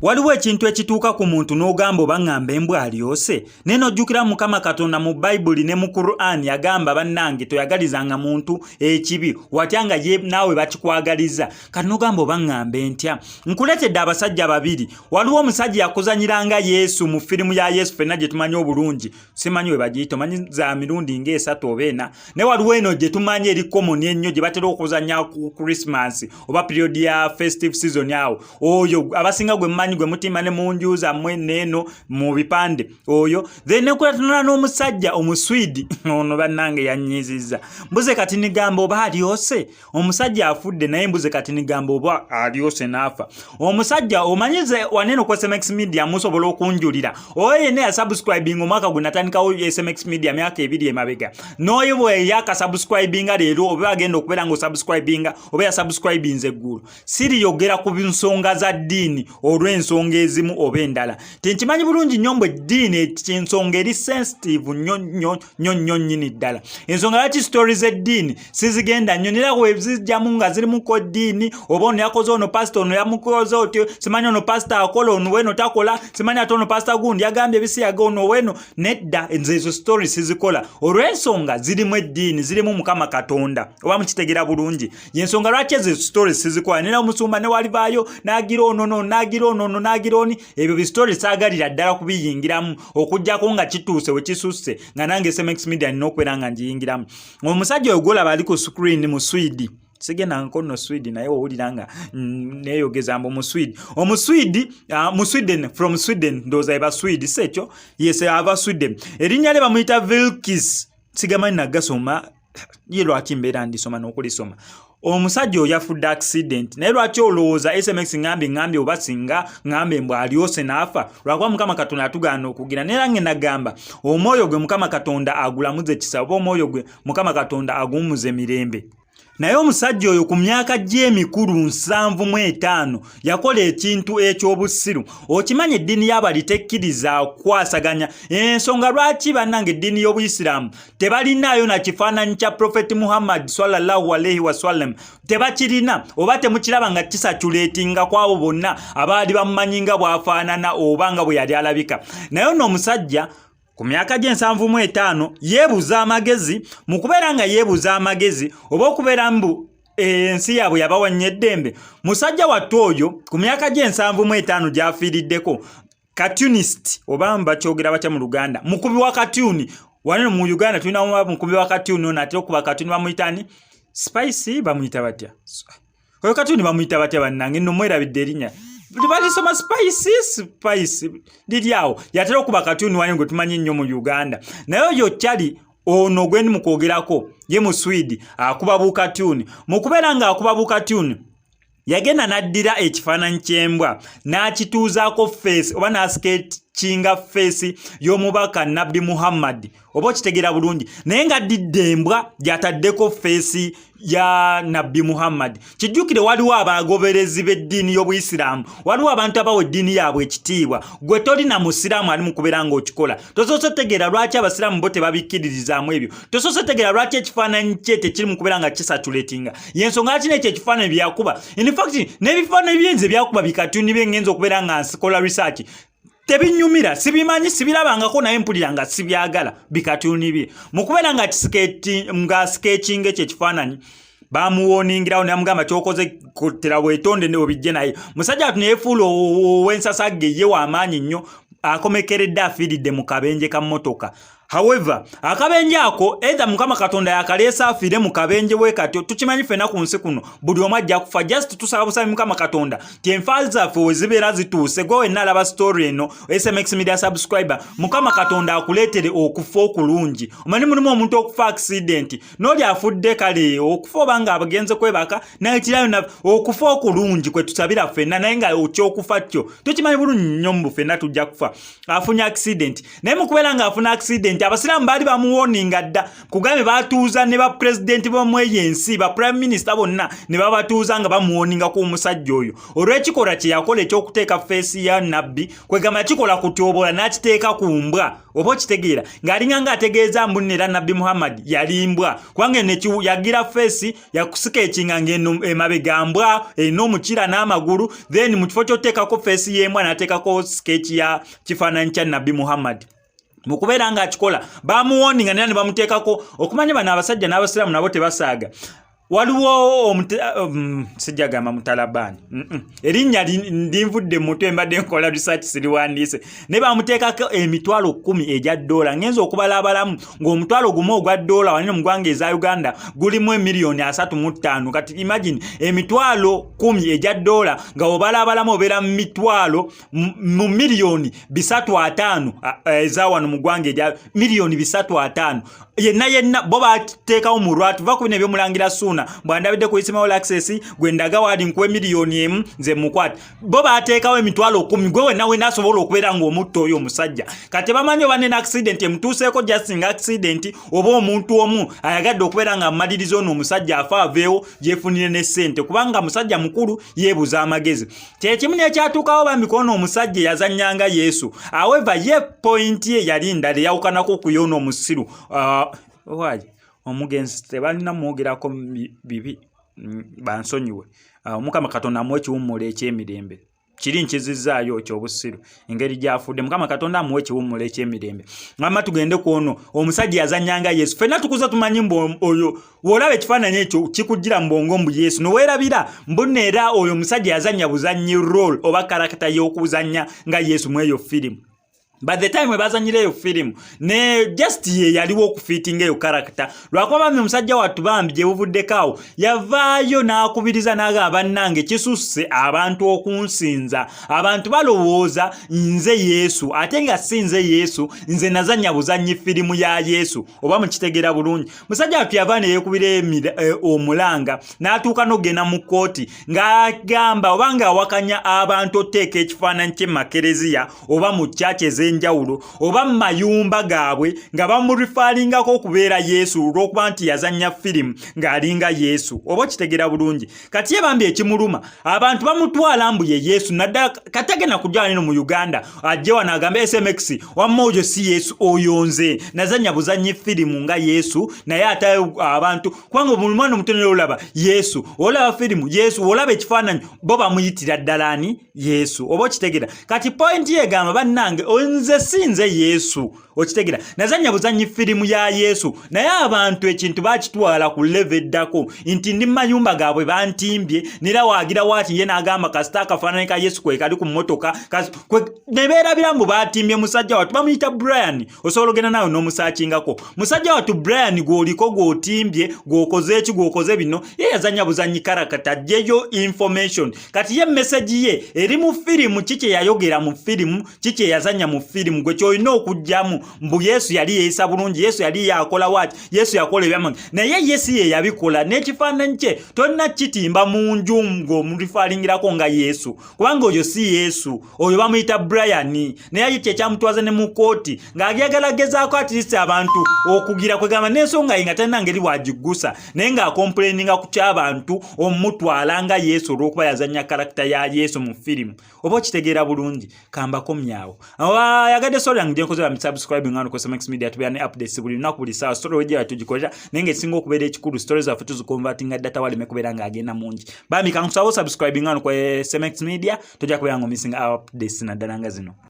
Waliwo ekintu ekituuka ku muntu n'ogamba oba ngamba embwa alyose naye n'ojjukira Mukama Katonda mu Bayibuli ne mu Qur'an yagamba bannange toyagalizanga muntu ekibi watya nga ye naawe bakikwagaliza kati n'ogamba oba ngamba entya. Nkuleetedde abasajja babiri. Waliwo omusajja yakuzanyiranga Yesu mu firimu ya Yesu ffenna gye tumanyi obulungi, simanyi we bagiyita, omanyi za mirundi ng'esatu oba ena, naye waliwo eno gye tumanyi eri common ennyo gye batera okuzanya ku Christmas oba period ya festive season awo. Oyo abasinga gwe mumanyi gwe mutima ne munju zammwe neeno mu bipande oyo. Then nekulatana n'omusajja Omuswidi ono bannange yannyiziza. Mbuze kati nigamba oba alyose? Omusajja afudde naye mbuze kati nigamba oba alyose n'afa. Omusajja omanyize waneno ku SMX Media musobola okunjulira. Oyo yenna yasubscribing omwaka gwe natandikawo SMX Media myaka 2 emabega. N'oyo bwe yakasubscribinga leero oba agenda okubeera ng'osubscribinga oba yasubscribinze eggulu. Siriyogera ku nsonga za ddiini olw'ensonga ezimu oba endala. Tenkimanyi bulungi nnyo mbwe eddiini ensonga eri sensitive nnyo nnyini ddala. Ensonga lwaki stories eddiini sizigenda nnyo era wezijjamu nga zirimu ko ddiini oba ono yakoze ono pastor ono yamukoze otyo simanyi ono pastor akola ono weno takola simanyi ate ono pastor gundi yagambye ebisiyaga ono weno nedda ezo stories sizikola olw'ensonga zirimu eddiini zirimu Mukama Katonda oba mukitegera bulungi. Yensonga lwaki ezo stories sizikola nera omusumba ne walivaayo n'agira ono n'agira ono n'agira oni ebyo bi stories saagalira ddala kubiyingiramu okujjako nga kituuse we kisusse nga nange SMX Media n'okwera nga njiyingiramu. Omusajja oyo gwolaba ali ku screen mu Swidi sigenda nkono Sweden naye owuliranga neyogeza mbo mu Sweden mu Sweden from Sweden ndoza eba Sweden sekyo yes ava Sweden erinnya le bamuyita Vilkis sigamanyi nagasoma ye lwaki mbeera ndisoma n'okulisoma. Omusajja oyo yafudde accident naye lwaki olowooza SMX ngambe oba singa ngambe mbwe alyose n'afa lwakuba Mukama Katonda atugaana okugira naye ngenda gamba omwoyo gwe Mukama Katonda agulamuze kisa oba omwoyo gwe Mukama Katonda agumuze mirembe. Naye omusajja oyo ku myaka gy'emikulu 75 yakola ekintu ekyobusiru. Okimanyi eddiini y'abali tekkiriza kwasaganya ensonga lwaki bannange eddiini y'Obuyisiraamu tebalinaayo na kifaananyi kya Prophet Muhammad sallallahu alayhi wasallam tebakirina oba temukiraba nga kisaculatinga kwabo bonna abaali bamumanyi nga bwafaanana oba nga bwe yali alabika. Naye ono omusajja ku myaka gye 75 yeebuza amagezi mu kubeera nga yeebuza amagezi oba okubeera mbu ensi yaabwe yabawanya eddembe. Musajja wattu oyo ku myaka gye 75 gy'afiiriddeko cartoonist oba mbakyogera batya mu Luganda mukubi wa katuni. Wano mu Uganda tulina mukubi wa katuni ono atera okuba katuni bamuyitani Spice bamuyita batya oyo katuni bamuyita batya bannange nno mwerabidde erinnya balisoma Spice liryawo yatera okuba katuni wano gwe tumanyi nnyo mu Uganda. Naye oyo kyali ono gwendi mukwogerako ye mu Swidi akuba bukatuni mu kubeera nga akuba bukatuni yagenda naddira ekifaananyi ky'embwa n'akituuzaako face oba n'asketinga face y'omubaka Nabbi Muhammad oba okitegeera bulungi naye nga addidde embwa gy'ataddeko face ya Nabbi Muhammad. Kijjukire waliwo abagoberezi b'eddiini y'Obuyisiraamu waliwo abantu abawa eddiini yaabwe ekitiibwa gwe toli na musiraamu ali mu kubeera ng'okikola tosoose otegeera lwaki abasiraamu bo tebabikkiririzaamu ebyo tosoose otegeera lwaki ekifaananyi kye tekiri mu kubeera nga kisatulatinga yensonga lwaki n'ekyo ekifaananyi byakuba in fact n'ebifaananyi byenze byakuba bikatuni bye ngenza okubeera nga nsikola research tebinyumira sibimanyi sibirabangako naye mpulira nga sibyagala bikatuni bye mu kubeera nga sketching ekyo ekifaananyi bamuwoningirawo namugamba kyokoze kutera wetonde ne obijje naye musajja atu neyefuula ow'ensasagge ye w'amaanyi nnyo akomekeredde afiiridde mu kabenje ka mmotoka. However, akabenje ako either Mukama Katonda yakaleesa afiire mu kabenje we katyo tukimanyi ffenna ku nsi kuno buli omu ajja kufa just tusaba busabi Mukama Katonda ti enfaali zaffe we zibeera zituuse gwe wenna alaba story eno SMX Media subscriber Mukama Katonda akuleetere okufa okulungi. Omanyi mulimu omuntu okufa accident n'oli afudde kale okufa oba nga abagenze kwebaka naye kirayo okufa okulungi kwe tusabira ffenna naye nga okyokufa kyo tukimanyi bulungi nnyo mu ffenna tujja kufa afunye accident naye mu kubeera nga afuna accident president abasiramu bali bamuwoninga dda kugambe batuuza ne ba president b'omweyensi ba prime minister bonna ne babatuuza nga bamuwoninga ku musajja oyo olw'ekikola kye yakola ekyokuteeka feesi ya nabbi kwegamba yakikola kutyobola n'akiteeka ku mbwa oba okitegeera ng'alinga ng'ategeeza mbunne era nabbi Muhammad yalimbwa kubanga eno yagira feesi yakusika ekinga ng'eno emabega mbwa erina omukira n'amagulu then mu kifo ky'oteekako feesi y'embwa n'ateekako sikeeki ya kifaananyi kya nabbi Muhammad mukubeera ng'akikola bamuwoninga nera ne bamuteekako okumanya bano abasajja n'abasiraamu nabo tebasaaga waliwo sijjagamba mutalabani erinnya ndinvudde mutwe mbadde nkola research siriwandiise ne bamuteekako emitwalo 10 egya dola ngenza okubalabalamu ng'omutwalo gumu ogwa dola wanene mu ggwanga eza Uganda gulimu emiliyoni 35 kati imagine emitwalo 10 egya dola nga obalabalamu obeera mu miliyoni 35 eza wano mu ggwanga egya miliyoni 35 yenna bo bateekawo mu lwatu va ku bino ebyomulangira Ssuuna bwandabidde ku Ismail Access gwendaga wali nkuwe miliyoni emu nze mukwate bo bateekawo emitwalo 10 gwe wenna wena asobola okubeera ng'omutta oyo omusajja kati bamanyi oba nena accident emutuuseeko just nga accident oba omuntu omu ayagadde okubeera nga amaliriza ono omusajja afa aveewo yefunire ne ssente kubanga musajja mukulu yeebuza amagezi kyekimu nekyatuukawo bamikono omusajja yazannyanga Yesu however ye point ye yali ndala eyawukanako okuyoona omusiru wayi omugenzi tebalina mwogerako bibi bansonyiwe Mukama Katonda amuwe ekiwummula ekyemirembe kiri nkizizaayo ekyobusiru engeri gyafudde Mukama Katonda amuwe ekiwummula ekyemirembe ngamba tugende kwono omusajja yazannyanga Yesu ffenna tukuza tumanyi mbu oyo wolaba ekifaananyi ekyo kikugira mu bwongo mbu Yesu noweerabira mbunne era oyo omusajja yazannya buzannyi role oba karakita y'okuzannya nga Yesu mu eyo firimu by the time webazanyireyo firimu ne just ye yaliwo okufitinga eyo character lwakuba bambi omusajja wattu bambi gye buvuddekaawo yavaayo n'akubiriza n'agamba bannange kisusse abantu okunsinza abantu balowooza nze Yesu ate nga si nze Yesu nze nazannya buzannyi firimu ya Yesu oba mukitegeera bulungi musajja wattu yavaa ne yeekubira omulanga n'atuuka n'ogenda mu kkooti ng'agamba oba ng'awakanya abantu oteeka ekifaananyi ky'emakereziya oba mu kyaki enjawulo oba mu mayumba gaabwe nga bamurifalingako okubeera Yesu olw'okuba nti yazannya firimu ng'alinga Yesu oba kitegera bulungi kati ye bambi ekimuluma abantu bamutwala mbu ye Yesu naddala kati agenda kujjala nino mu Uganda ajje wano agambe SMX wamma oyo si Yesu oyo nze nazannya buzannyi firimu nga Yesu naye ate abantu kubanga omulumwana omutono olaba Yesu olaba firimu Yesu olaba ekifaananyi bo bamuyitira ddalani Yesu oba kitegera kati point ye gamba bannange nze sinze Yesu okitegera nazannya buzannyi firimu ya Yesu naye abantu ekintu bakitwala ku level eddako nti ndi mayumba gaabwe bantimbye nera waagira waati ye n'agamba kasita akafaananyi ka Yesu kwe kali ku mmotoka ne beerabira mbu batimbye musajja wattu bamuyita Brian osobola ogenda nawe n'omusaakingako musajja wattu Brian gw'oliko gw'otimbye gw'okoze bino ye yazannya buzannyi karakata jeyo information kati ye message ye eri mu firimu kiki yayogera mu firimu kiki yazannya mu firimu gwe kyolina okujjamu mbu Yesu yali yeeyisa bulungi Yesu yali yakola waati Yesu yakola ebyamanyi naye Yesu ye yabikola n'ekifaananyi kye tolina kitimba mu nju ng'omulifalingirako nga Yesu kubanga oyo si Yesu oyo bamuyita Brian naye kye kyamutwaza ne mu kooti ng'agyagalagezaako atirisi abantu okugira kwegamba n'ensonga ye nga talina ngeri wagiggusa naye ng'akomplaininga ku ky'abantu omutwala nga Yesu olw'okuba yazannya karakita ya Yesu mu firimu oba okitegeera bulungi kambakomyawo yagadde story yange gyenkoze ba subscribe ngano ku SMX Media tubeera ne updates buli lunaku buli saa story wejja tugikolera naye ng'esinga okubeera ekikulu stories zaffe tuzikonvertinga data waleme kubeera ng'agenda mungi bambi kankusaba subscribe ngano ku SMX Media tojja kubeera ng'omisinga updates naddala nga zino.